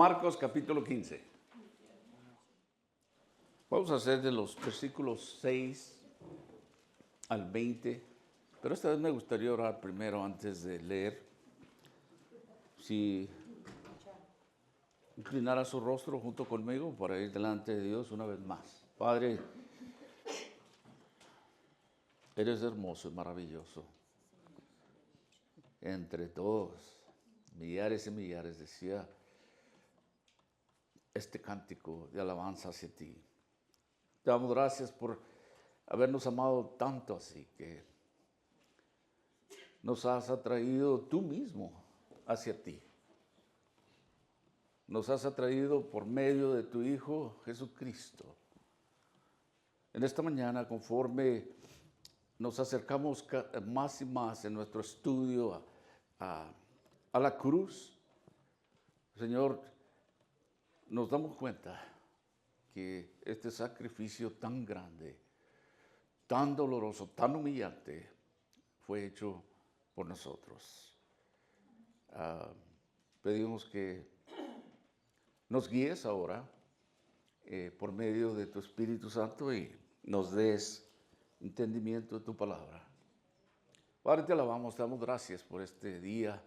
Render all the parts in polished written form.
Marcos capítulo 15. Vamos a hacer de los versículos 6 al 20, pero esta vez me gustaría orar primero antes de leer. Si inclinara su rostro junto conmigo para ir delante de Dios una vez más. Padre, eres hermoso y maravilloso. Entre todos, millares y millares, decía este cántico de alabanza hacia ti. Te damos gracias por habernos amado tanto así que nos has atraído tú mismo hacia ti. Nos has atraído por medio de tu Hijo Jesucristo. En esta mañana, conforme nos acercamos más y más en nuestro estudio a la cruz, Señor, nos damos cuenta que este sacrificio tan grande, tan doloroso, tan humillante, fue hecho por nosotros. Pedimos que nos guíes ahora por medio de tu Espíritu Santo y nos des entendimiento de tu palabra. Padre, te alabamos, te damos gracias por este día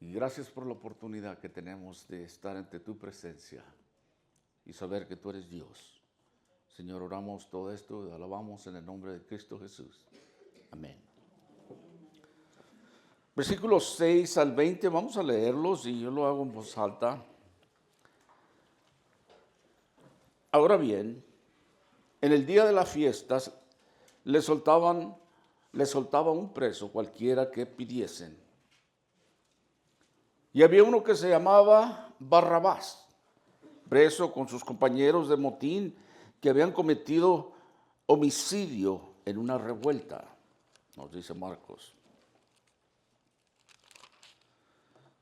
y gracias por la oportunidad que tenemos de estar ante tu presencia y saber que tú eres Dios. Señor, oramos todo esto y alabamos en el nombre de Cristo Jesús. Amén. Versículos 6 al 20, vamos a leerlos y yo lo hago en voz alta. Ahora bien, en el día de las fiestas le soltaba un preso cualquiera que pidiesen. Y había uno que se llamaba Barrabás, preso con sus compañeros de motín que habían cometido homicidio en una revuelta, nos dice Marcos.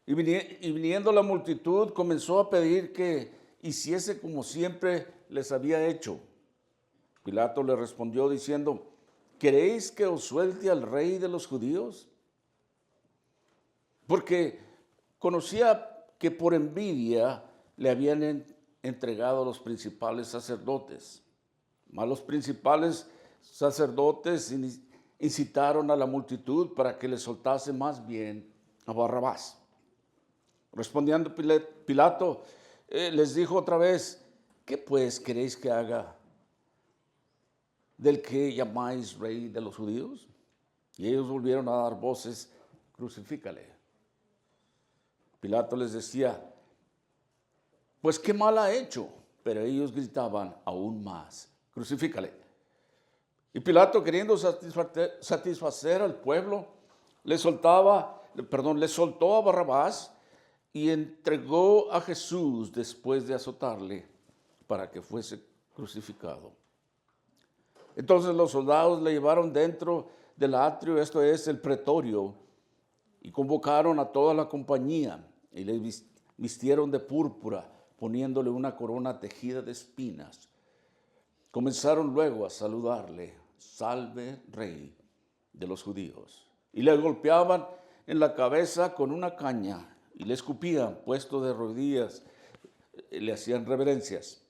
Y viniendo la multitud comenzó a pedir que hiciese como siempre les había hecho. Pilato le respondió diciendo: ¿queréis que os suelte al rey de los judíos? Porque conocía que por envidia le habían entregado a los principales sacerdotes. Mas los principales sacerdotes incitaron a la multitud para que le soltase más bien a Barrabás. Respondiendo Pilato, les dijo otra vez: ¿qué pues queréis que haga del que llamáis rey de los judíos? Y ellos volvieron a dar voces: crucifícale. Pilato les decía: pues qué mal ha hecho. Pero ellos gritaban aún más: crucifícale. Y Pilato, queriendo satisfacer al pueblo, le soltó a Barrabás y entregó a Jesús después de azotarle para que fuese crucificado. Entonces los soldados le llevaron dentro del atrio, esto es, el pretorio, y convocaron a toda la compañía y le vistieron de púrpura, poniéndole una corona tejida de espinas. Comenzaron luego a saludarle: salve, rey de los judíos. Y le golpeaban en la cabeza con una caña y le escupían, puesto de rodillas, le hacían reverencias.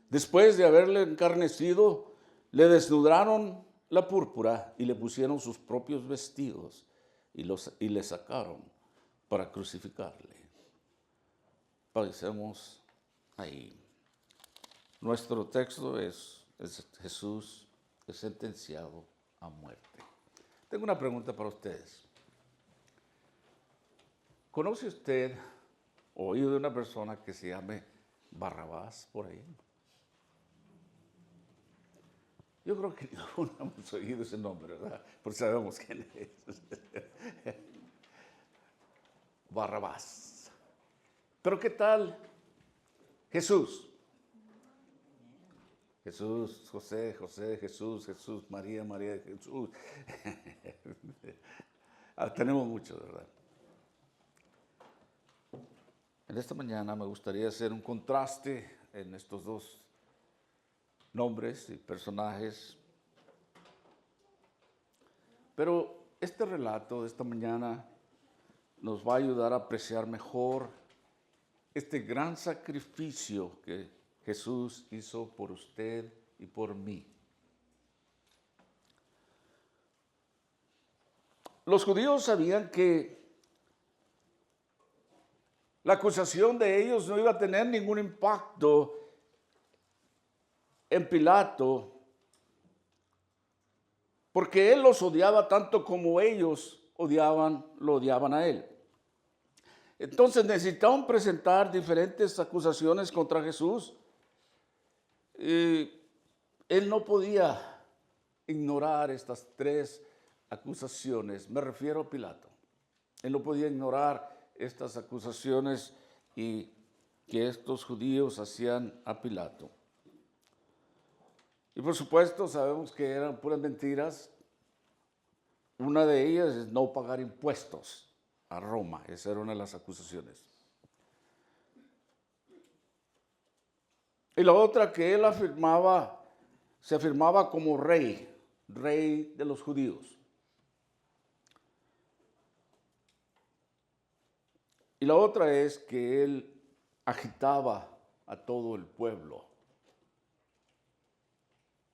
Después de haberle encarnecido, le desnudaron la púrpura y le pusieron sus propios vestidos y le sacaron para crucificarle. Parecemos ahí. Nuestro texto es Jesús es sentenciado a muerte. Tengo una pregunta para ustedes. ¿Conoce usted o oído de una persona que se llame Barrabás por ahí? Yo creo que no hemos oído ese nombre, ¿verdad? Porque sabemos quién es. Barrabás. Pero ¿qué tal Jesús? Jesús, José, Jesús, María, Jesús. Tenemos muchos, ¿verdad? En esta mañana me gustaría hacer un contraste en estos dos nombres y personajes. Pero este relato de esta mañana nos va a ayudar a apreciar mejor este gran sacrificio que Jesús hizo por usted y por mí. Los judíos sabían que la acusación de ellos no iba a tener ningún impacto en Pilato, porque él los odiaba tanto como ellos lo odiaban a él. Entonces necesitaban presentar diferentes acusaciones contra Jesús. Él no podía ignorar estas tres acusaciones. Me refiero a Pilato. Él no podía ignorar estas acusaciones y que estos judíos hacían a Pilato. Y por supuesto sabemos que eran puras mentiras. Una de ellas es no pagar impuestos a Roma. Esa era una de las acusaciones. Y la otra, que él se afirmaba como rey de los judíos. Y la otra es que él agitaba a todo el pueblo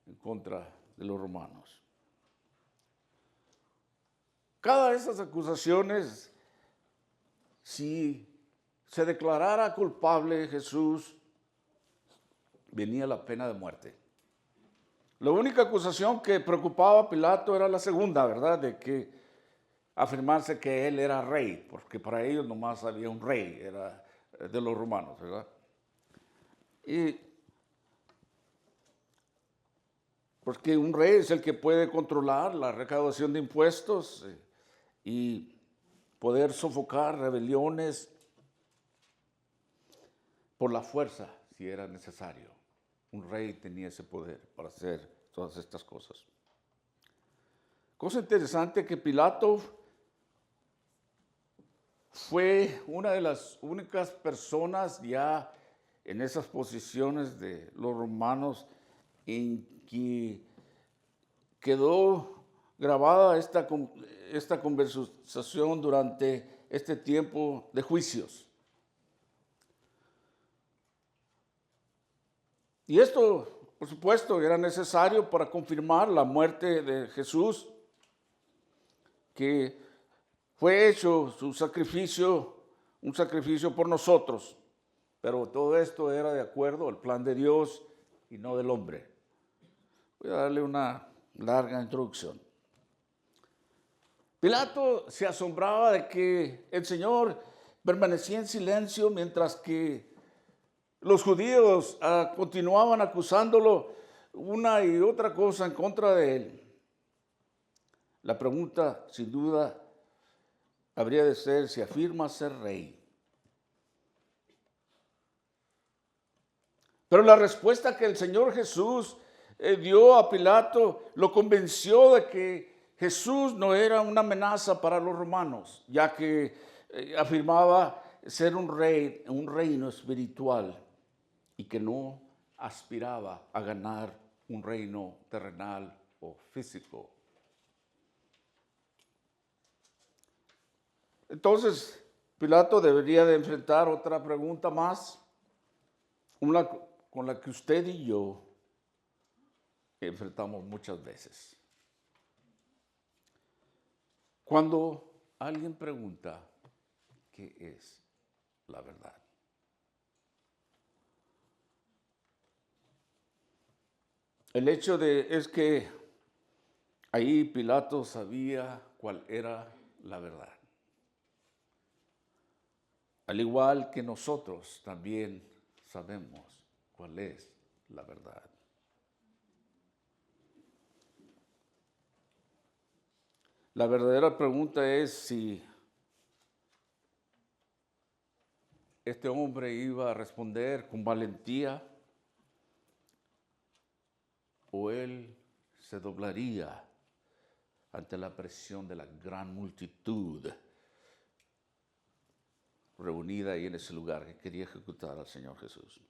en contra de los romanos. Cada de esas acusaciones, si se declarara culpable Jesús, venía la pena de muerte. La única acusación que preocupaba a Pilato era la segunda, ¿verdad? De que afirmarse que él era rey, porque para ellos nomás había un rey, era de los romanos, ¿verdad? Y porque un rey es el que puede controlar la recaudación de impuestos y poder sofocar rebeliones por la fuerza, si era necesario. Un rey tenía ese poder para hacer todas estas cosas. Cosa interesante que Pilato fue una de las únicas personas ya en esas posiciones de los romanos en que quedó grabada esta conversación durante este tiempo de juicios. Y esto, por supuesto, era necesario para confirmar la muerte de Jesús, que fue hecho su sacrificio, un sacrificio por nosotros. Pero todo esto era de acuerdo al plan de Dios y no del hombre. Voy a darle una larga introducción. Pilato se asombraba de que el Señor permanecía en silencio mientras que los judíos continuaban acusándolo una y otra cosa en contra de él. La pregunta, sin duda, habría de ser si afirma ser rey. Pero la respuesta que el Señor Jesús dio a Pilato lo convenció de que Jesús no era una amenaza para los romanos, ya que afirmaba ser un rey, un reino espiritual, y que no aspiraba a ganar un reino terrenal o físico. Entonces, Pilato debería de enfrentar otra pregunta más, una con la que usted y yo enfrentamos muchas veces. Cuando alguien pregunta, ¿qué es la verdad? El hecho es que ahí Pilato sabía cuál era la verdad. Al igual que nosotros también sabemos cuál es la verdad. La verdadera pregunta es si este hombre iba a responder con valentía o él se doblaría ante la presión de la gran multitud reunida ahí en ese lugar que quería ejecutar al Señor Jesús.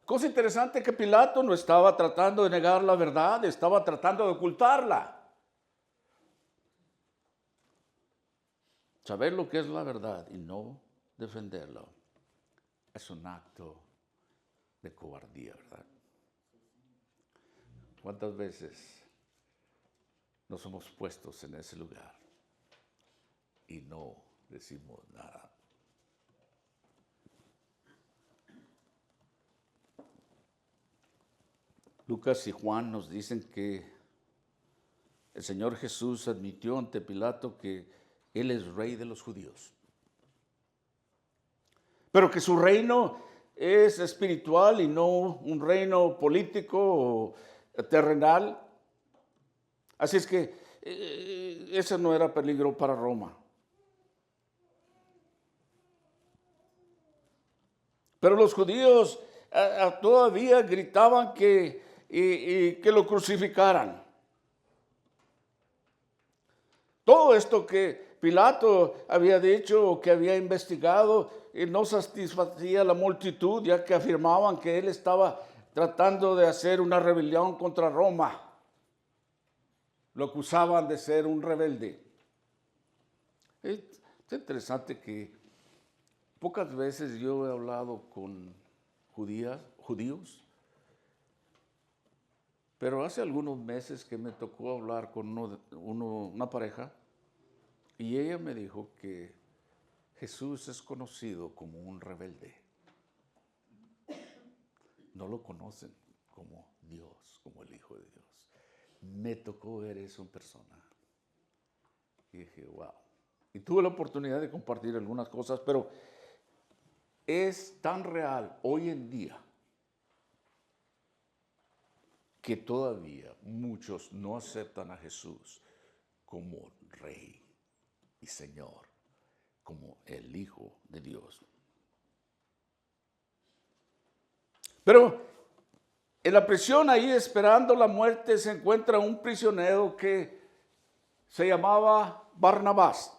Cosa interesante que Pilato no estaba tratando de negar la verdad, estaba tratando de ocultarla. Saber lo que es la verdad y no defenderlo. Es un acto de cobardía, ¿verdad? ¿Cuántas veces nos hemos puesto en ese lugar y no decimos nada? Lucas y Juan nos dicen que el Señor Jesús admitió ante Pilato que Él es rey de los judíos, pero que su reino es espiritual y no un reino político o terrenal. Así es que ese no era peligro para Roma. Pero los judíos todavía gritaban que lo crucificaran. Todo esto que Pilato había dicho o que había investigado no satisfacía a la multitud, ya que afirmaban que él estaba tratando de hacer una rebelión contra Roma. Lo acusaban de ser un rebelde. Es interesante que pocas veces yo he hablado con judíos, pero hace algunos meses que me tocó hablar con una pareja, y ella me dijo que Jesús es conocido como un rebelde. No lo conocen como Dios, como el Hijo de Dios. Me tocó ver eso en persona. Y dije, wow. Y tuve la oportunidad de compartir algunas cosas, pero es tan real hoy en día que todavía muchos no aceptan a Jesús como Rey y Señor, como el Hijo de Dios. Pero en la prisión, ahí esperando la muerte, se encuentra un prisionero que se llamaba Barrabás.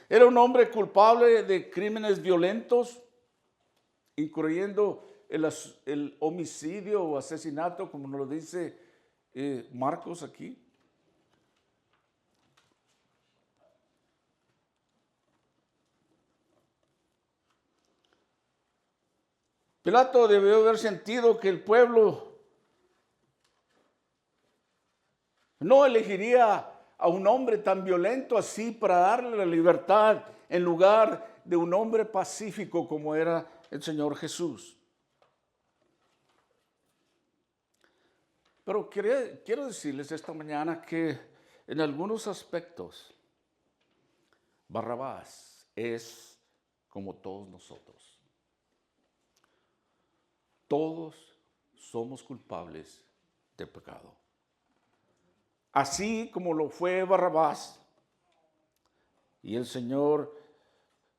Era un hombre culpable de crímenes violentos, incluyendo el homicidio o asesinato, como nos lo dice Marcos aquí. Pilato debió haber sentido que el pueblo no elegiría a un hombre tan violento así para darle la libertad en lugar de un hombre pacífico como era el Señor Jesús. Pero quiero decirles esta mañana que en algunos aspectos Barrabás es como todos nosotros. Todos somos culpables de pecado. Así como lo fue Barrabás, y el Señor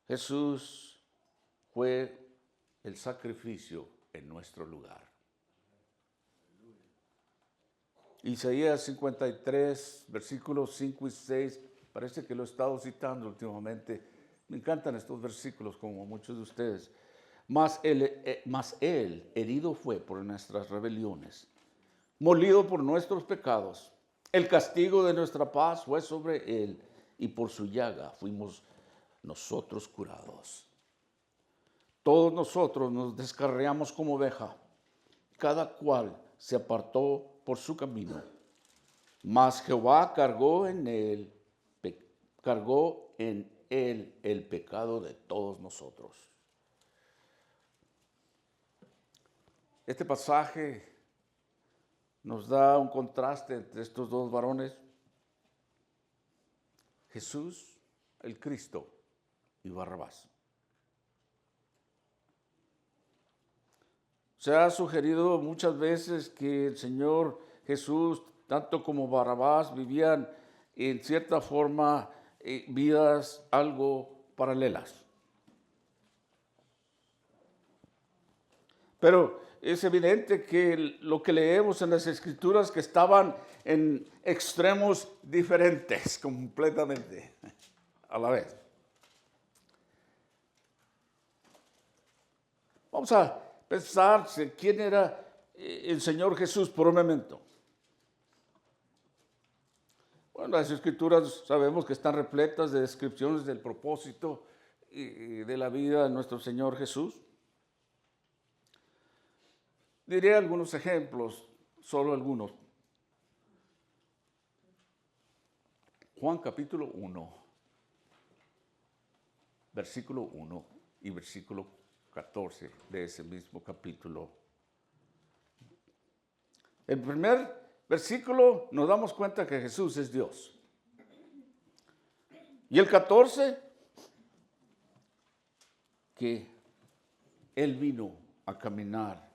Jesús fue el sacrificio en nuestro lugar. Isaías 53, versículos 5 y 6, parece que lo he estado citando últimamente. Me encantan estos versículos, como muchos de ustedes. Mas él herido fue por nuestras rebeliones, molido por nuestros pecados. El castigo de nuestra paz fue sobre él, y por su llaga fuimos nosotros curados. Todos nosotros nos descarriamos como oveja, cada cual se apartó por su camino. Mas Jehová cargó en él el pecado de todos nosotros. Este pasaje nos da un contraste entre estos dos varones, Jesús, el Cristo, y Barrabás. Se ha sugerido muchas veces que el Señor Jesús, tanto como Barrabás, vivían en cierta forma vidas algo paralelas. Pero es evidente que lo que leemos en las Escrituras que estaban en extremos diferentes completamente a la vez. Vamos a pensar quién era el Señor Jesús por un momento. Bueno, las escrituras sabemos que están repletas de descripciones del propósito y de la vida de nuestro Señor Jesús. Diré algunos ejemplos, solo algunos. Juan capítulo 1, versículo 1 y versículo 14 de ese mismo capítulo. El primer versículo nos damos cuenta que Jesús es Dios. Y el 14, que Él vino a caminar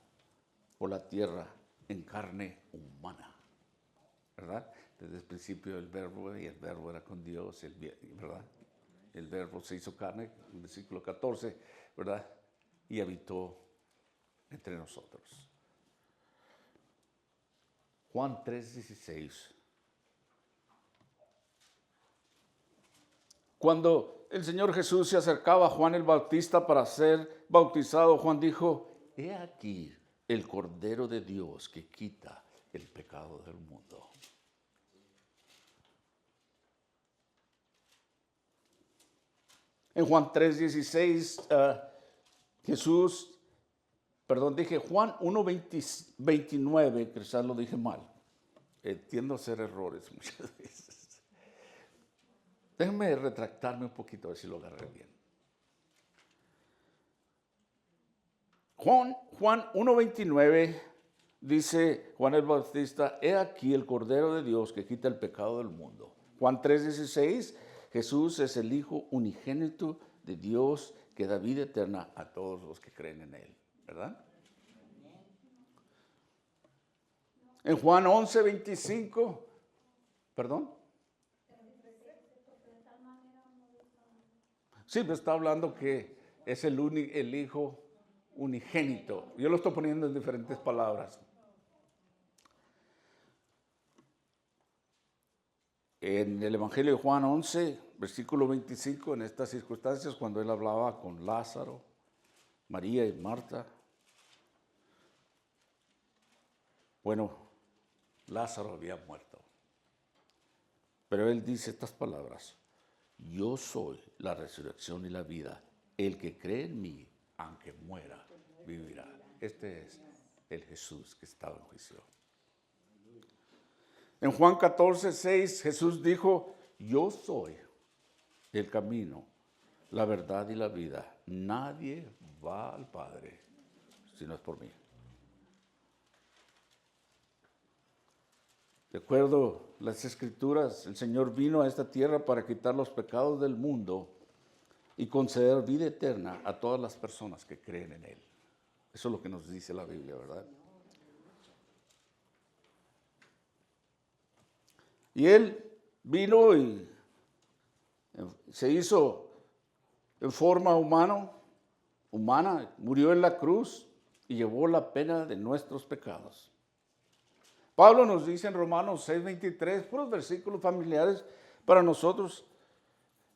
por la tierra en carne humana, ¿verdad? Desde el principio el verbo, y el verbo era con Dios, ¿verdad? El verbo se hizo carne, en el versículo 14, ¿verdad? Y habitó entre nosotros. Juan 3:16. Cuando el Señor Jesús se acercaba a Juan el Bautista para ser bautizado, Juan dijo: he aquí el Cordero de Dios que quita el pecado del mundo. En Juan 3:16, Juan 1:29, quizás lo dije mal. Tiendo a hacer errores muchas veces. Déjenme retractarme un poquito a ver si lo agarré bien. Juan 1:29 dice Juan el Bautista: he aquí el Cordero de Dios que quita el pecado del mundo. Juan 3:16, Jesús es el Hijo unigénito de Dios que da vida eterna a todos los que creen en Él, ¿verdad? En Juan 11:25, perdón. Sí, me está hablando que es el Hijo unigénito. Yo lo estoy poniendo en diferentes palabras. En el Evangelio de Juan 11, versículo 25, en estas circunstancias, cuando él hablaba con Lázaro, María y Marta, bueno, Lázaro había muerto. Pero él dice estas palabras: yo soy la resurrección y la vida. El que cree en mí, aunque muera, vivirá. Este es el Jesús que estaba en juicio. En Juan 14:6, Jesús dijo: yo soy el camino, la verdad y la vida. Nadie va al Padre si no es por mí. De acuerdo a las Escrituras, el Señor vino a esta tierra para quitar los pecados del mundo y conceder vida eterna a todas las personas que creen en Él. Eso es lo que nos dice la Biblia, ¿verdad? Y Él vino y se hizo en forma humana, murió en la cruz y llevó la pena de nuestros pecados. Pablo nos dice en Romanos 6:23, puros versículos familiares para nosotros,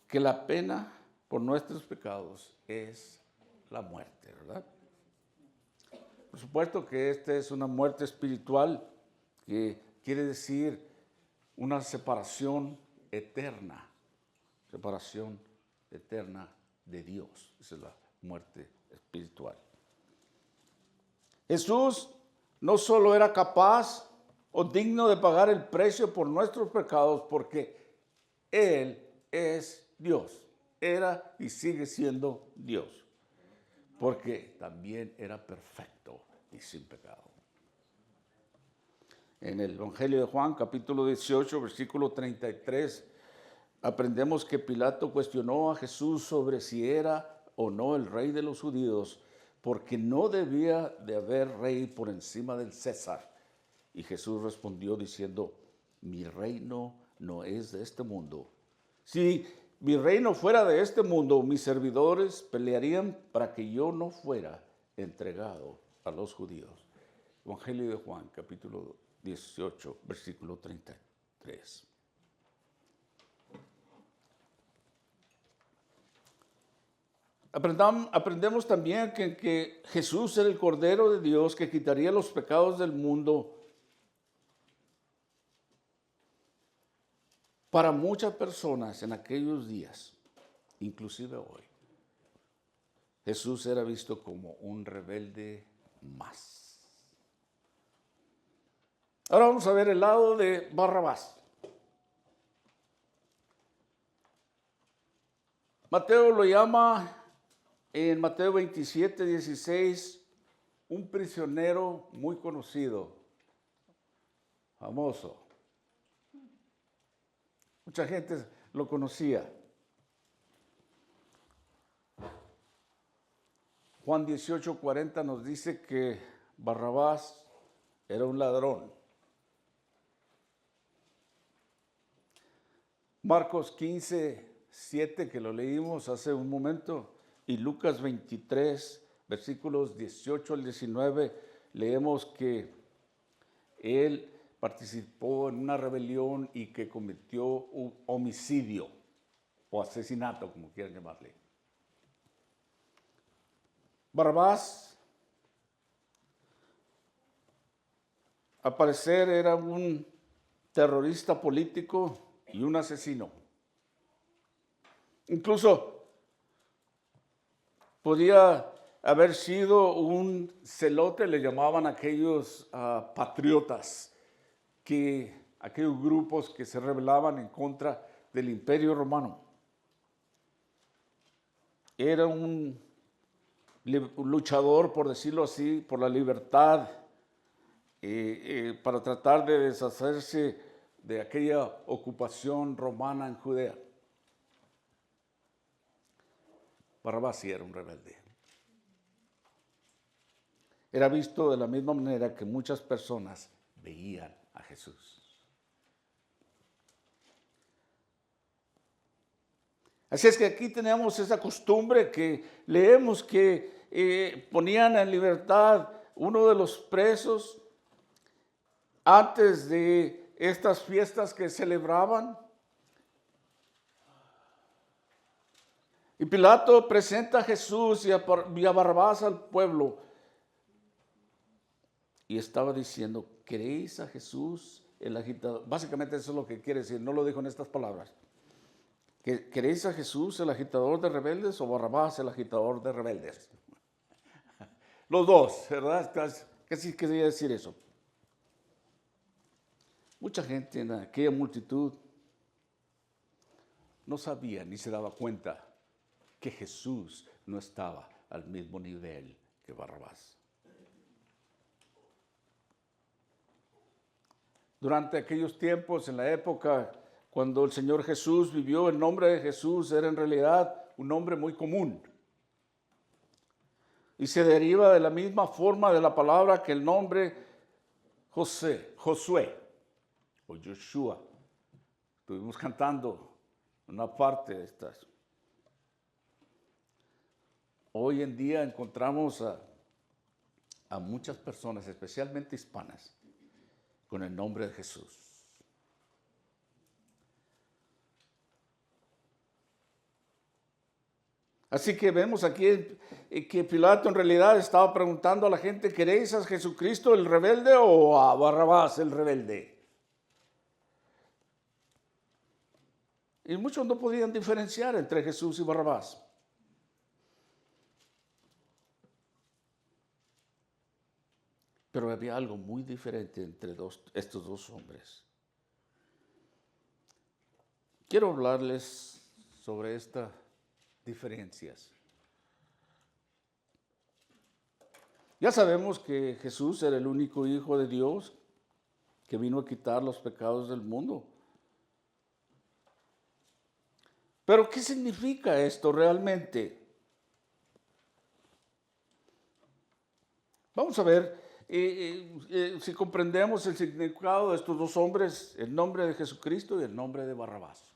que la pena por nuestros pecados es la muerte, ¿verdad? Por supuesto que esta es una muerte espiritual, que quiere decir una separación eterna de Dios. Esa es la muerte espiritual. Jesús no solo era capaz o digno de pagar el precio por nuestros pecados, porque Él es Dios. Era y sigue siendo Dios, porque también era perfecto y sin pecado. En el Evangelio de Juan, capítulo 18, versículo 33, aprendemos que Pilato cuestionó a Jesús sobre si era o no el rey de los judíos, porque no debía de haber rey por encima del César. Y Jesús respondió diciendo: mi reino no es de este mundo. Si mi reino fuera de este mundo, mis servidores pelearían para que yo no fuera entregado a los judíos. Evangelio de Juan, capítulo 18, versículo 33. Aprendemos también que Jesús era el Cordero de Dios que quitaría los pecados del mundo. Para muchas personas en aquellos días, inclusive hoy, Jesús era visto como un rebelde más. Ahora vamos a ver el lado de Barrabás. Mateo lo llama en Mateo 27, 16, un prisionero muy conocido, famoso. Mucha gente lo conocía. Juan 18:40 nos dice que Barrabás era un ladrón. Marcos 15:7, que lo leímos hace un momento, y Lucas 23, versículos 18 al 19, leemos que él participó en una rebelión y que cometió un homicidio o asesinato, como quieran llamarle. Barrabás, al parecer, era un terrorista político y un asesino. Incluso podía haber sido un celote, le llamaban aquellos patriotas, aquellos grupos que se rebelaban en contra del Imperio Romano. Era un luchador, por decirlo así, por la libertad, para tratar de deshacerse de aquella ocupación romana en Judea. Barrabás sí era un rebelde. Era visto de la misma manera que muchas personas veían a Jesús. Así es que aquí tenemos esa costumbre que leemos que ponían en libertad uno de los presos antes de estas fiestas que celebraban. Y Pilato presenta a Jesús y a Barrabás al pueblo. Y estaba diciendo, ¿queréis a Jesús el agitador? Básicamente eso es lo que quiere decir, no lo dijo en estas palabras. ¿Queréis a Jesús el agitador de rebeldes o Barrabás el agitador de rebeldes? Los dos, ¿verdad? ¿Qué sí quería decir eso? Mucha gente en aquella multitud no sabía ni se daba cuenta que Jesús no estaba al mismo nivel que Barrabás. Durante aquellos tiempos, en la época cuando el Señor Jesús vivió, el nombre de Jesús era en realidad un nombre muy común. Y se deriva de la misma forma de la palabra que el nombre Josué o Joshua. Estuvimos cantando una parte de estas. Hoy en día encontramos a muchas personas, especialmente hispanas, con el nombre de Jesús. Así que vemos aquí que Pilato en realidad estaba preguntando a la gente, ¿queréis a Jesucristo el rebelde o a Barrabás el rebelde? Y muchos no podían diferenciar entre Jesús y Barrabás. Pero había algo muy diferente entre estos dos hombres. Quiero hablarles sobre estas diferencias. Ya sabemos que Jesús era el único Hijo de Dios que vino a quitar los pecados del mundo. Pero ¿qué significa esto realmente? Vamos a ver si comprendemos el significado de estos dos hombres, el nombre de Jesucristo y el nombre de Barrabás.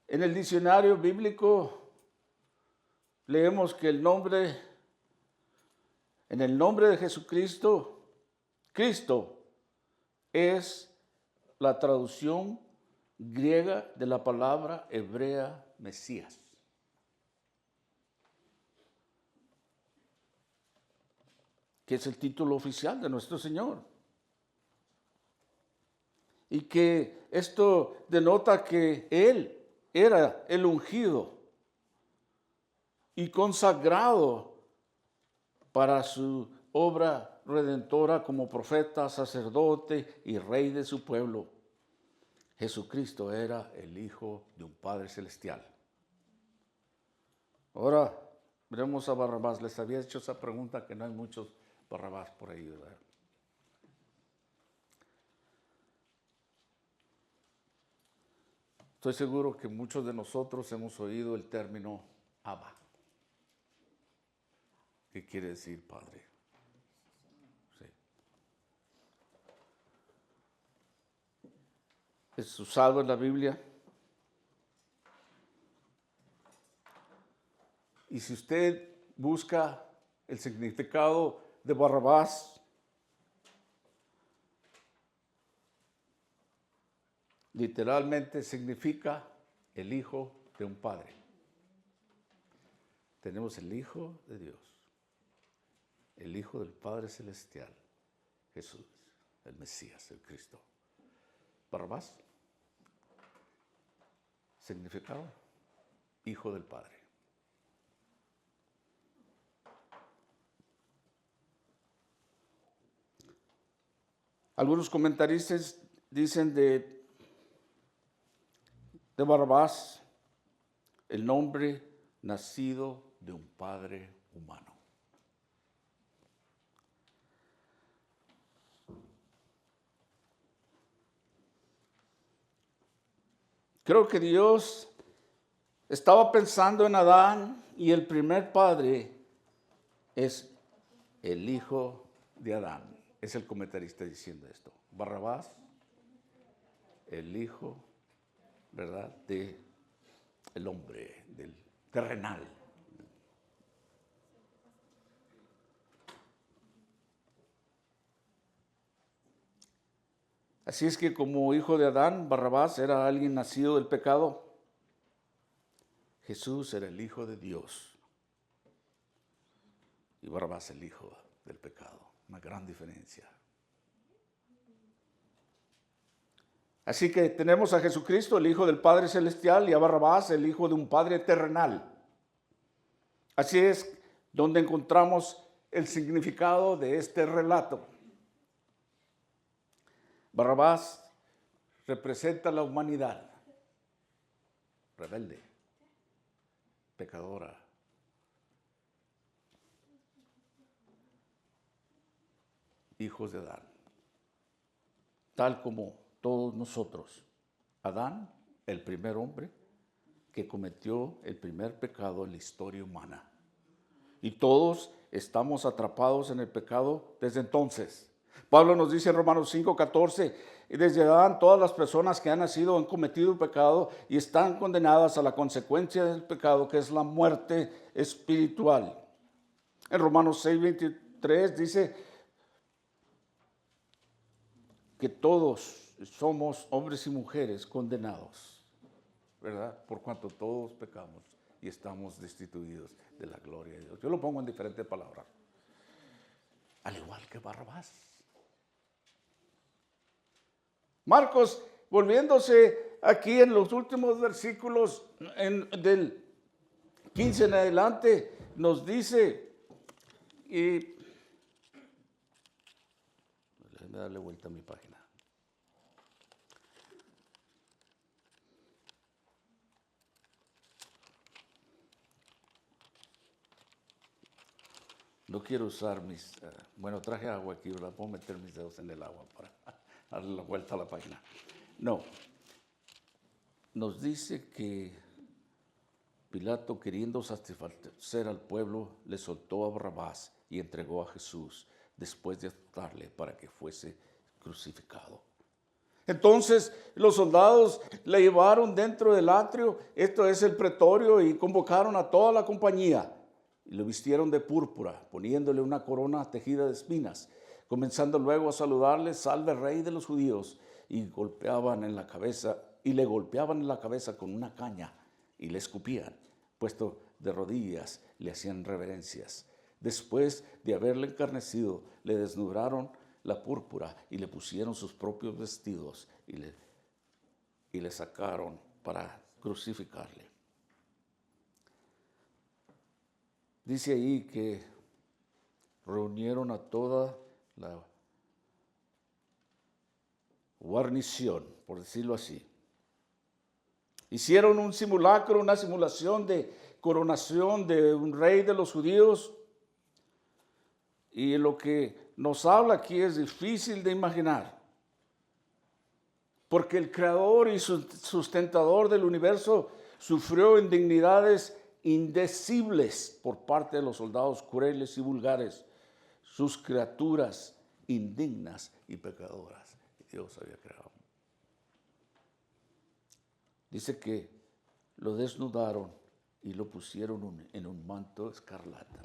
En el diccionario bíblico leemos que en el nombre de Jesucristo, Cristo es la traducción griega de la palabra hebrea Mesías. Que es el título oficial de nuestro Señor. y que esto denota que Él era el ungido y consagrado para su obra redentora como profeta, sacerdote y rey de su pueblo. Jesucristo era el Hijo de un Padre Celestial. Ahora veremos a Barrabás. Les había hecho esa pregunta, que no hay muchos Barrabás por ahí, ¿verdad? Estoy seguro que muchos de nosotros hemos oído el término Abba, que quiere decir Padre. Sí. Es usado en la Biblia. Y si usted busca el significado de Barrabás, literalmente significa el hijo de un padre. Tenemos el Hijo de Dios, el Hijo del Padre Celestial, Jesús, el Mesías, el Cristo. Barrabás, significado, Hijo del Padre. Algunos comentaristas dicen de Barrabás, el nombre nacido de un padre humano. Creo que Dios estaba pensando en Adán y el primer padre es el hijo de Adán. Es el comentarista diciendo esto. Barrabás, el hijo, ¿verdad?, de el hombre, del terrenal. Así es que como hijo de Adán, Barrabás era alguien nacido del pecado. Jesús era el Hijo de Dios y Barrabás el hijo del pecado. Una gran diferencia. Así que tenemos a Jesucristo, el Hijo del Padre Celestial, y a Barrabás, el hijo de un Padre terrenal. Así es donde encontramos el significado de este relato. Barrabás representa la humanidad, rebelde, pecadora. Hijos de Adán, tal como todos nosotros. Adán, el primer hombre que cometió el primer pecado en la historia humana. Y todos estamos atrapados en el pecado desde entonces. Pablo nos dice en Romanos 5:14, y desde Adán todas las personas que han nacido han cometido el pecado y están condenadas a la consecuencia del pecado, que es la muerte espiritual. En Romanos 6:23 dice que todos somos hombres y mujeres condenados, ¿verdad? Por cuanto todos pecamos y estamos destituidos de la gloria de Dios. Yo lo pongo en diferentes palabras. Al igual que Barrabás. Marcos, volviéndose aquí en los últimos versículos del 15 en adelante, nos dice, y déjenme darle vuelta a mi página. No quiero usar mis... bueno, traje agua aquí, ¿verdad? Puedo meter mis dedos en el agua para darle la vuelta a la página. No. Nos dice que Pilato, queriendo satisfacer al pueblo, le soltó a Barrabás y entregó a Jesús después de azotarle para que fuese crucificado. Entonces los soldados le llevaron dentro del atrio, esto es el pretorio, y convocaron a toda la compañía. Y lo vistieron de púrpura, poniéndole una corona tejida de espinas, comenzando luego a saludarle, salve rey de los judíos, y le golpeaban en la cabeza con una caña y le escupían, puesto de rodillas le hacían reverencias. Después de haberle encarnecido, le desnudaron la púrpura y le pusieron sus propios vestidos y le sacaron para crucificarle. Dice ahí que reunieron a toda la guarnición, por decirlo así. Hicieron un simulacro, una simulación de coronación de un rey de los judíos. Y lo que nos habla aquí es difícil de imaginar. Porque el creador y sustentador del universo sufrió indignidades indecibles por parte de los soldados crueles y vulgares, sus criaturas indignas y pecadoras que Dios había creado. Dice que lo desnudaron y lo pusieron en un manto escarlata.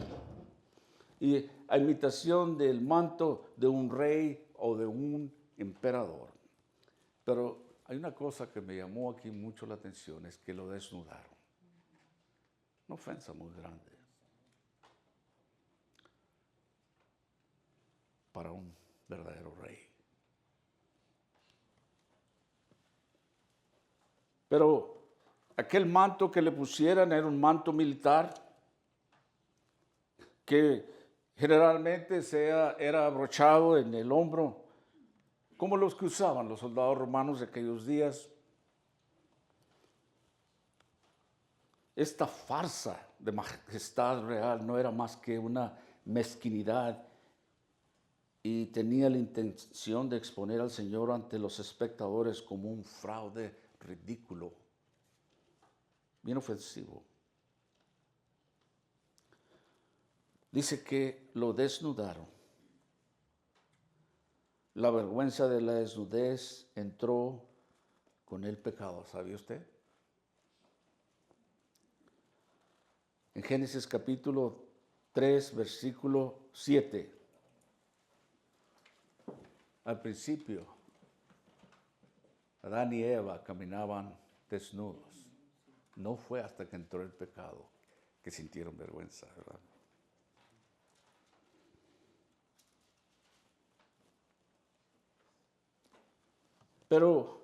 Y a imitación del manto de un rey o de un emperador. Pero hay una cosa que me llamó aquí mucho la atención, es que lo desnudaron. Una ofensa muy grande para un verdadero rey. Pero aquel manto que le pusieran era un manto militar que generalmente era abrochado en el hombro, como los que usaban los soldados romanos de aquellos días. Esta farsa de majestad real no era más que una mezquinidad y tenía la intención de exponer al Señor ante los espectadores como un fraude ridículo, bien ofensivo. Dice que lo desnudaron. La vergüenza de la desnudez entró con el pecado, ¿sabe usted? En Génesis capítulo 3, versículo 7. Al principio, Adán y Eva caminaban desnudos. No fue hasta que entró el pecado que sintieron vergüenza, ¿verdad? Pero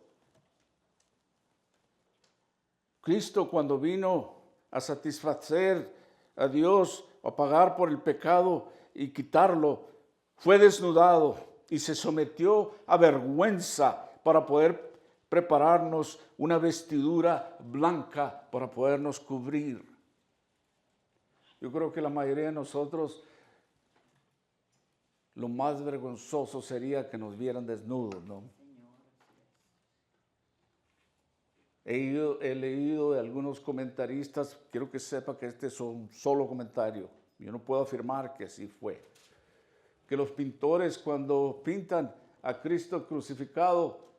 Cristo, cuando vino a satisfacer a Dios, a pagar por el pecado y quitarlo, fue desnudado y se sometió a vergüenza para poder prepararnos una vestidura blanca para podernos cubrir. Yo creo que la mayoría de nosotros, lo más vergonzoso sería que nos vieran desnudos, ¿no? He leído de algunos comentaristas, quiero que sepa que este es un solo comentario, yo no puedo afirmar que así fue, que los pintores cuando pintan a Cristo crucificado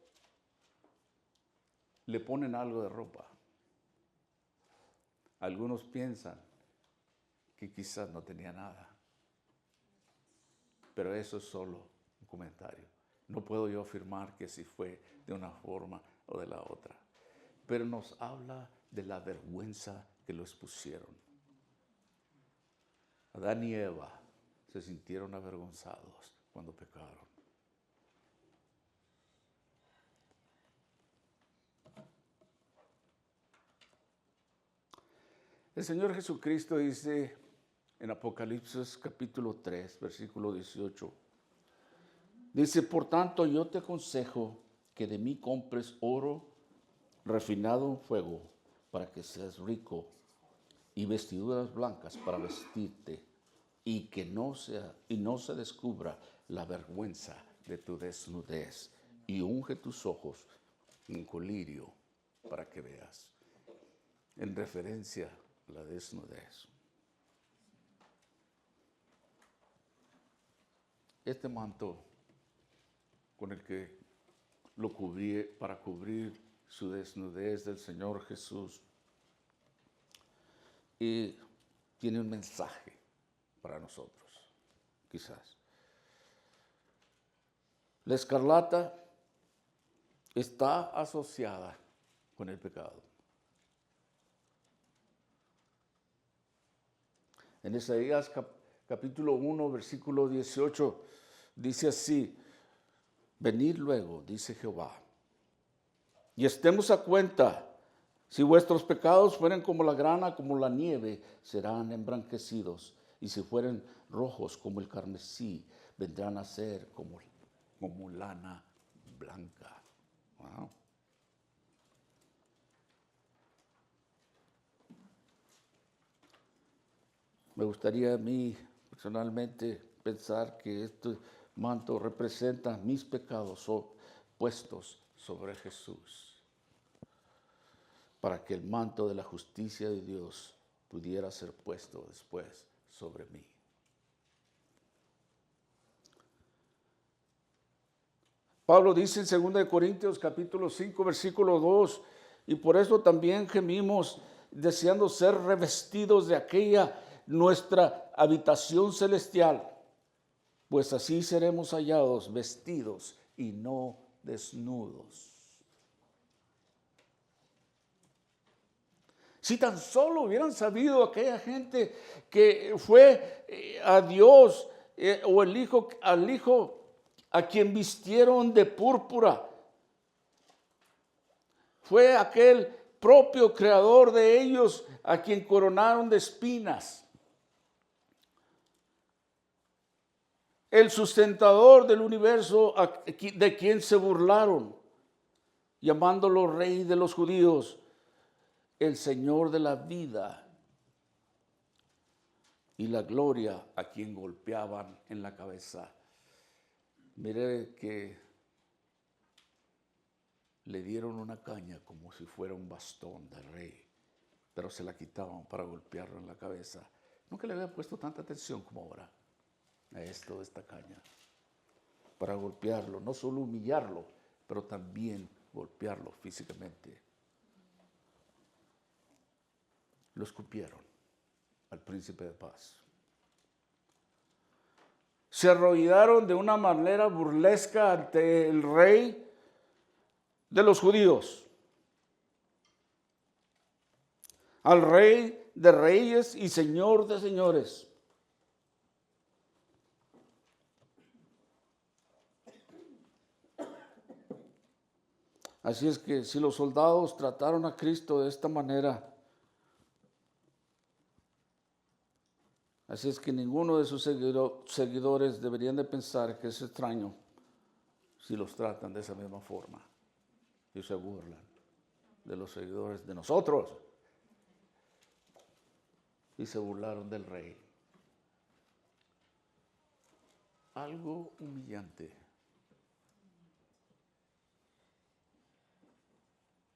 le ponen algo de ropa. Algunos piensan que quizás no tenía nada, pero eso es solo un comentario. No puedo yo afirmar que así fue de una forma o de la otra. Pero nos habla de la vergüenza que lo expusieron. Adán y Eva se sintieron avergonzados cuando pecaron. El Señor Jesucristo dice en Apocalipsis capítulo 3, versículo 18, dice, por tanto yo te aconsejo que de mí compres oro refinado en fuego, para que seas rico, y vestiduras blancas para vestirte, y que no se descubra la vergüenza de tu desnudez, y unge tus ojos en colirio para que veas. En referencia a la desnudez. Este manto con el que lo cubrí para cubrir su desnudez del Señor Jesús, y tiene un mensaje para nosotros, quizás. La escarlata está asociada con el pecado. En Isaías capítulo 1, versículo 18, dice así, Venid luego, dice Jehová, y estemos a cuenta. Si vuestros pecados fueren como la grana, como la nieve, serán emblanquecidos. Y si fueren rojos como el carmesí, vendrán a ser como lana blanca. Wow. Me gustaría a mí personalmente pensar que este manto representa mis pecados puestos sobre Jesús, para que el manto de la justicia de Dios pudiera ser puesto después sobre mí. Pablo dice en 2 Corintios capítulo 5, versículo 2, y por eso también gemimos deseando ser revestidos de aquella nuestra habitación celestial, pues así seremos hallados vestidos y no desnudos. Si tan solo hubieran sabido aquella gente que fue a Dios o al Hijo a quien vistieron de púrpura, fue aquel propio creador de ellos a quien coronaron de espinas, el sustentador del universo de quien se burlaron, llamándolo rey de los judíos, el Señor de la vida y la gloria a quien golpeaban en la cabeza. Mire que le dieron una caña como si fuera un bastón de rey, pero se la quitaban para golpearlo en la cabeza. Nunca le había puesto tanta atención como ahora a esto de esta caña, para golpearlo, no solo humillarlo, pero también golpearlo físicamente. Lo escupieron al príncipe de paz. Se arrodillaron de una manera burlesca ante el rey de los judíos, al rey de reyes y señor de señores. Así es que si los soldados trataron a Cristo de esta manera, así es que ninguno de sus seguidores deberían de pensar que es extraño si los tratan de esa misma forma y se burlan de los seguidores de nosotros. Y se burlaron del rey. Algo humillante.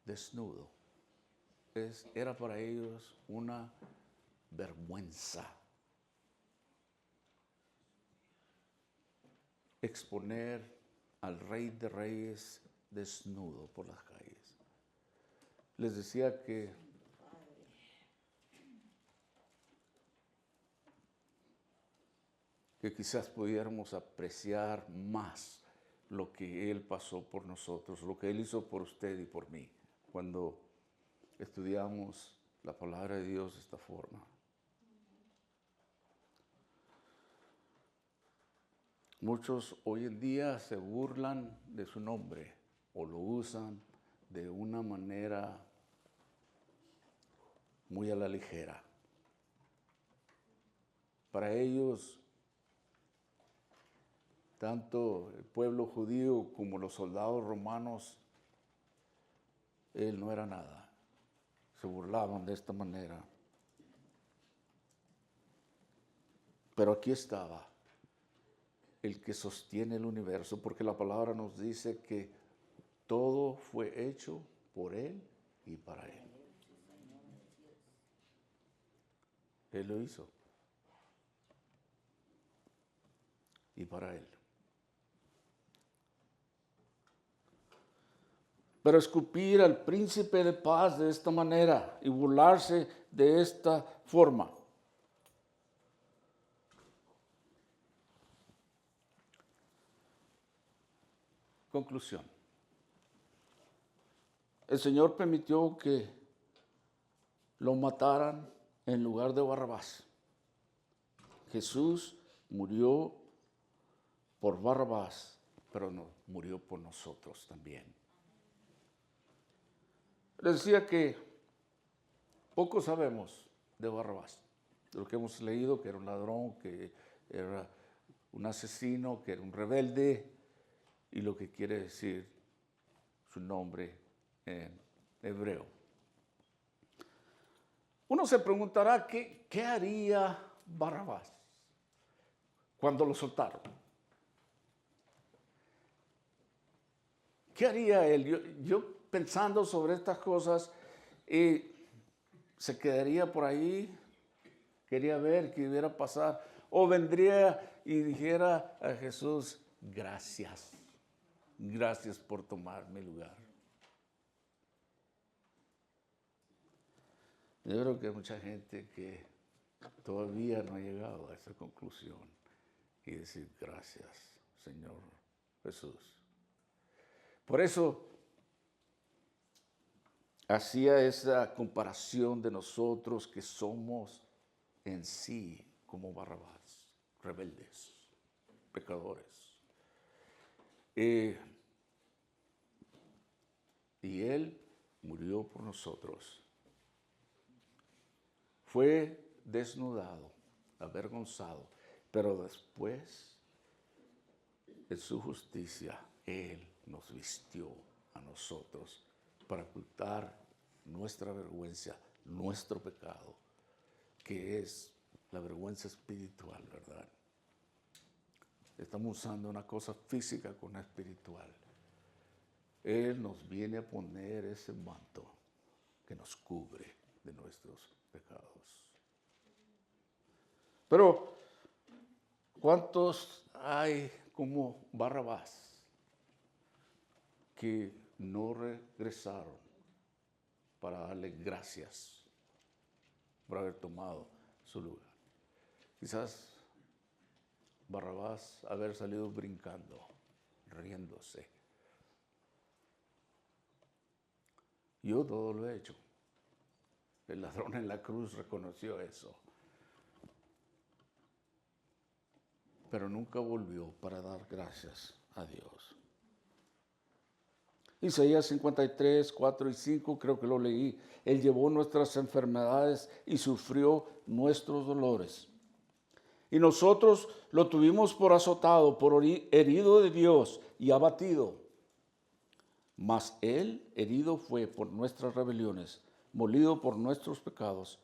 Desnudo. Era para ellos una vergüenza exponer al Rey de Reyes desnudo por las calles. Les decía que quizás pudiéramos apreciar más lo que Él pasó por nosotros, lo que Él hizo por usted y por mí, cuando estudiamos la palabra de Dios de esta forma. Muchos hoy en día se burlan de su nombre o lo usan de una manera muy a la ligera. Para ellos, tanto el pueblo judío como los soldados romanos, Él no era nada. Se burlaban de esta manera. Pero aquí estaba el que sostiene el universo, porque la palabra nos dice que todo fue hecho por Él y para Él. Él lo hizo. Y para Él. Pero escupir al príncipe de paz de esta manera y burlarse de esta forma. Conclusión. El Señor permitió que lo mataran en lugar de Barrabás. Jesús murió por Barrabás pero no, murió por nosotros también. Les decía que poco sabemos de Barrabás. De lo que hemos leído, que era un ladrón, que era un asesino, que era un rebelde, y lo que quiere decir su nombre en hebreo. Uno se preguntará qué haría Barrabás cuando lo soltaron. ¿Qué haría él? Yo pensando sobre estas cosas, se quedaría por ahí, quería ver qué iba a pasar, o vendría y dijera a Jesús, gracias por tomar mi lugar. Yo creo que hay mucha gente que todavía no ha llegado a esa conclusión y decir gracias, Señor Jesús. Por eso hacía esa comparación de nosotros que somos en sí como Barrabás, rebeldes, pecadores. Y Él murió por nosotros. Fue desnudado, avergonzado, pero después, en su justicia, Él nos vistió a nosotros para ocultar nuestra vergüenza, nuestro pecado, que es la vergüenza espiritual, ¿verdad? Estamos usando una cosa física con una espiritual. Él nos viene a poner ese manto que nos cubre de nuestros pecados. Pero, ¿cuántos hay como Barrabás que no regresaron para darle gracias por haber tomado su lugar? Quizás Barrabás haber salido brincando, riéndose. Yo todo lo he hecho. El ladrón en la cruz reconoció eso. Pero nunca volvió para dar gracias a Dios. Isaías 53, 4 y 5, creo que lo leí. Él llevó nuestras enfermedades y sufrió nuestros dolores. Y nosotros lo tuvimos por azotado, por herido de Dios y abatido. Mas Él herido fue por nuestras rebeliones, molido por nuestros pecados.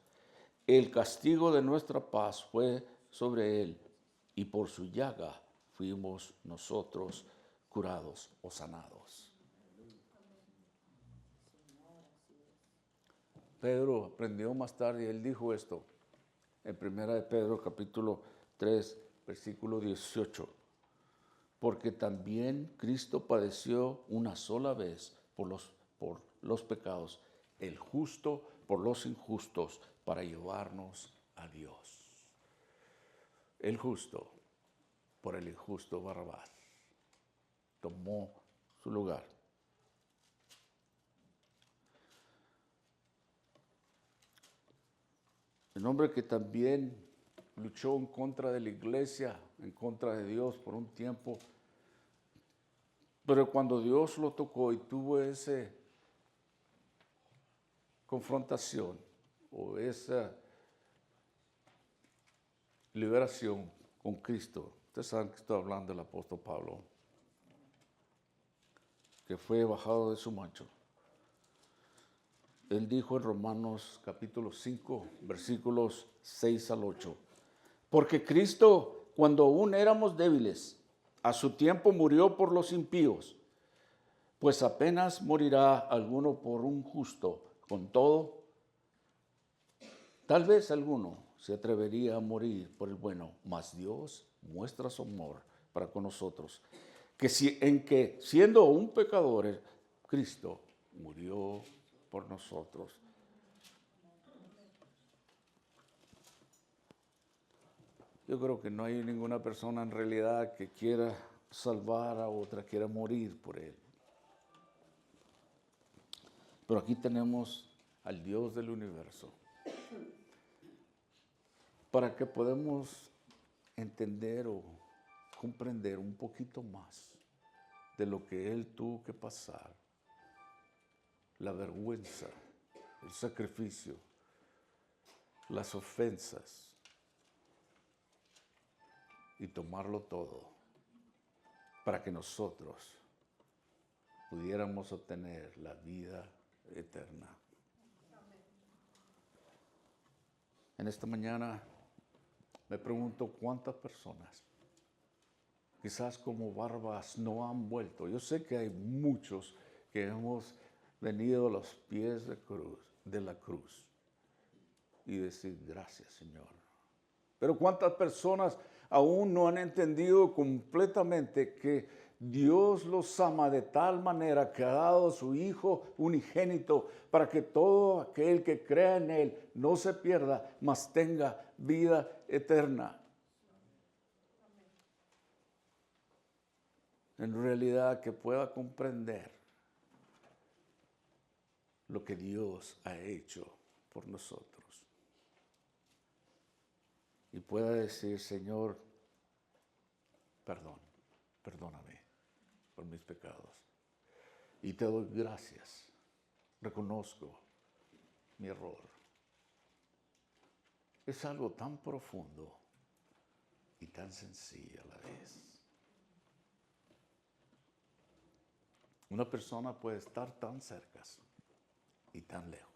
El castigo de nuestra paz fue sobre Él, y por su llaga fuimos nosotros curados o sanados. Pedro aprendió más tarde, él dijo esto en 1 de Pedro capítulo 3, versículo 18. Porque también Cristo padeció una sola vez por los pecados, el justo por los injustos, para llevarnos a Dios. El justo por el injusto Barrabás tomó su lugar. El hombre que también luchó en contra de la iglesia, en contra de Dios por un tiempo, pero cuando Dios lo tocó y tuvo esa confrontación o esa liberación con Cristo, ustedes saben que estoy hablando del apóstol Pablo, que fue bajado de su macho. Él dijo en Romanos capítulo 5, versículos 6 al 8, porque Cristo, cuando aún éramos débiles, a su tiempo murió por los impíos, pues apenas morirá alguno por un justo. Con todo, tal vez alguno se atrevería a morir por el bueno, mas Dios muestra su amor para con nosotros, en que siendo aún pecadores, Cristo murió por nosotros. Yo creo que no hay ninguna persona en realidad que quiera salvar a otra, quiera morir por él. Pero aquí tenemos al Dios del universo, para que podamos entender o comprender un poquito más de lo que Él tuvo que pasar, la vergüenza, el sacrificio, las ofensas, y tomarlo todo para que nosotros pudiéramos obtener la vida eterna. En esta mañana me pregunto cuántas personas, quizás como Barrabás, no han vuelto. Yo sé que hay muchos que hemos venido a los pies de la cruz y decir gracias, Señor. Pero cuántas personas aún no han entendido completamente que Dios los ama de tal manera que ha dado a su Hijo unigénito para que todo aquel que crea en Él no se pierda, mas tenga vida eterna. En realidad que pueda comprender lo que Dios ha hecho por nosotros. Y pueda decir, Señor, perdóname por mis pecados. Y te doy gracias. Reconozco mi error. Es algo tan profundo y tan sencillo a la vez. Una persona puede estar tan cerca y tan lejos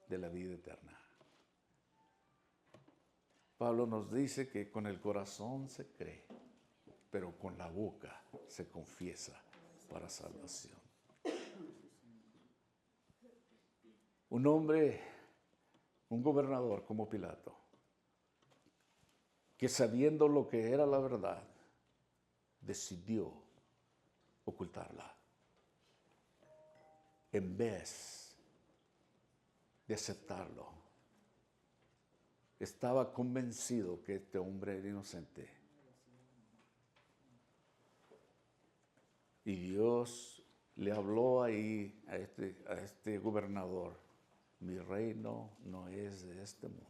de la vida eterna. Pablo nos dice que con el corazón se cree, pero con la boca se confiesa para salvación. Un hombre, un gobernador como Pilato, que sabiendo lo que era la verdad, decidió ocultarla, en vez de aceptarlo. Estaba convencido que este hombre era inocente. Y Dios le habló ahí a este gobernador: mi reino no es de este mundo.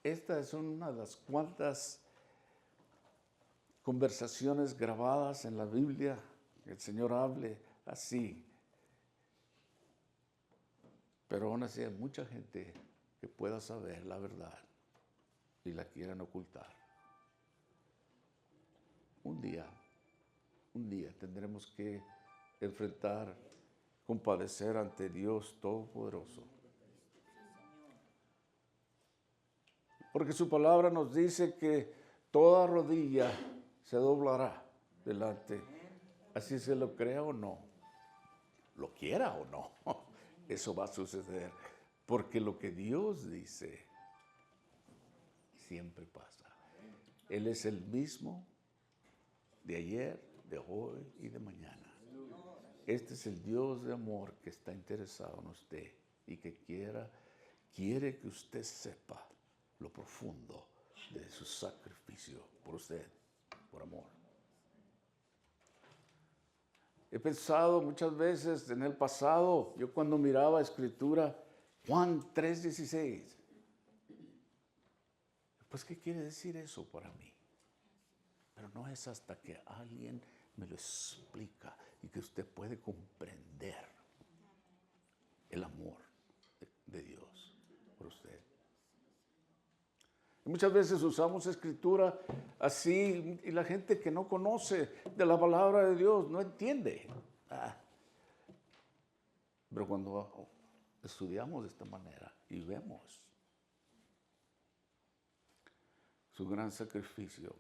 Esta es una de las cuantas conversaciones grabadas en la Biblia. El Señor hable así. Pero aún así hay mucha gente que pueda saber la verdad y la quieran ocultar. Un día tendremos que enfrentar, compadecer ante Dios Todopoderoso. Porque su palabra nos dice que toda rodilla se doblará delante. Así se lo crea o no, lo quiera o no, eso va a suceder. Porque lo que Dios dice siempre pasa. Él es el mismo de ayer, de hoy y de mañana. Este es el Dios de amor que está interesado en usted y que quiere que usted sepa lo profundo de su sacrificio por usted, por amor. He pensado muchas veces en el pasado, yo cuando miraba Escritura, Juan 3:16. Pues, ¿qué quiere decir eso para mí? Pero no es hasta que alguien me lo explica y que usted puede comprender el amor de Dios por usted. Y muchas veces usamos Escritura así y la gente que no conoce de la palabra de Dios no entiende. Pero cuando estudiamos de esta manera y vemos su gran sacrificio,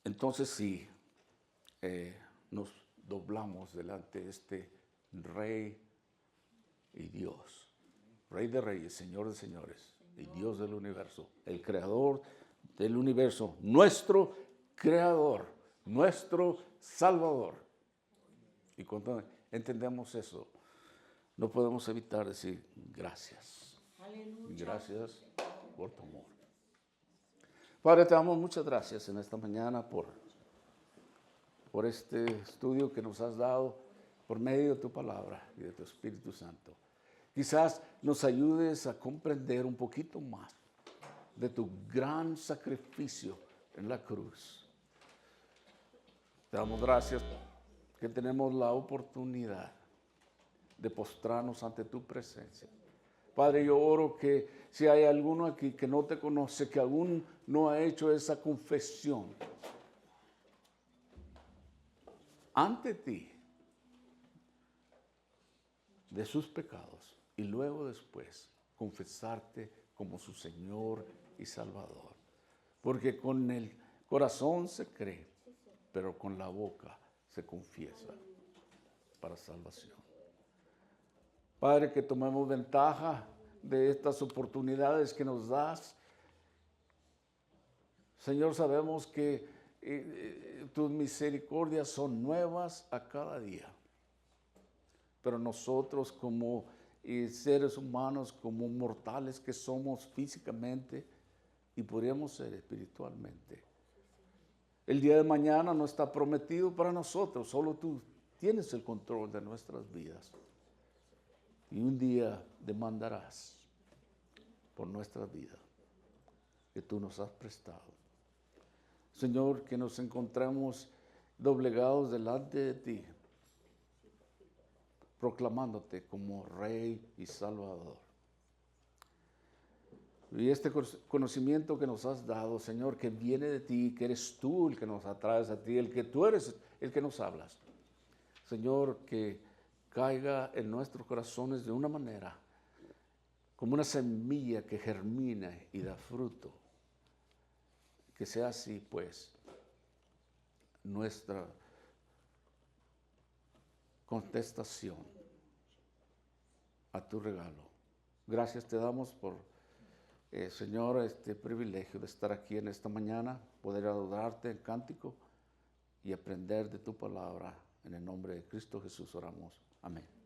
entonces sí, nos doblamos delante de este Rey y Dios, Rey de Reyes, Señor de Señores y Dios del universo, el Creador del universo, nuestro Creador, nuestro Salvador. Y cuando entendemos eso, no podemos evitar decir gracias. Aleluya. Gracias por tu amor. Padre, te damos muchas gracias en esta mañana por este estudio que nos has dado por medio de tu palabra y de tu Espíritu Santo. Quizás nos ayudes a comprender un poquito más de tu gran sacrificio en la cruz. Te damos gracias que tenemos la oportunidad de postrarnos ante tu presencia. Padre, yo oro que si hay alguno aquí que no te conoce, que aún no ha hecho esa confesión ante ti de sus pecados y luego después confesarte como su Señor y Salvador. Porque con el corazón se cree, pero con la boca se confiesa para salvación. Padre, que tomemos ventaja de estas oportunidades que nos das. Señor, sabemos que tus misericordias son nuevas a cada día. Pero nosotros como seres humanos, como mortales que somos físicamente y podríamos ser espiritualmente, el día de mañana no está prometido para nosotros, solo tú tienes el control de nuestras vidas. Y un día demandarás por nuestra vida que tú nos has prestado. Señor, que nos encontremos doblegados delante de ti, proclamándote como Rey y Salvador. Y este conocimiento que nos has dado, Señor, que viene de ti, que eres tú el que nos atraes a ti, el que tú eres el que nos hablas. Señor, que caiga en nuestros corazones de una manera, como una semilla que germina y da fruto. Que sea así, pues, nuestra contestación a tu regalo. Gracias te damos por, Señor, este privilegio de estar aquí en esta mañana, poder adorarte en cántico y aprender de tu palabra. En el nombre de Cristo Jesús oramos. Amén.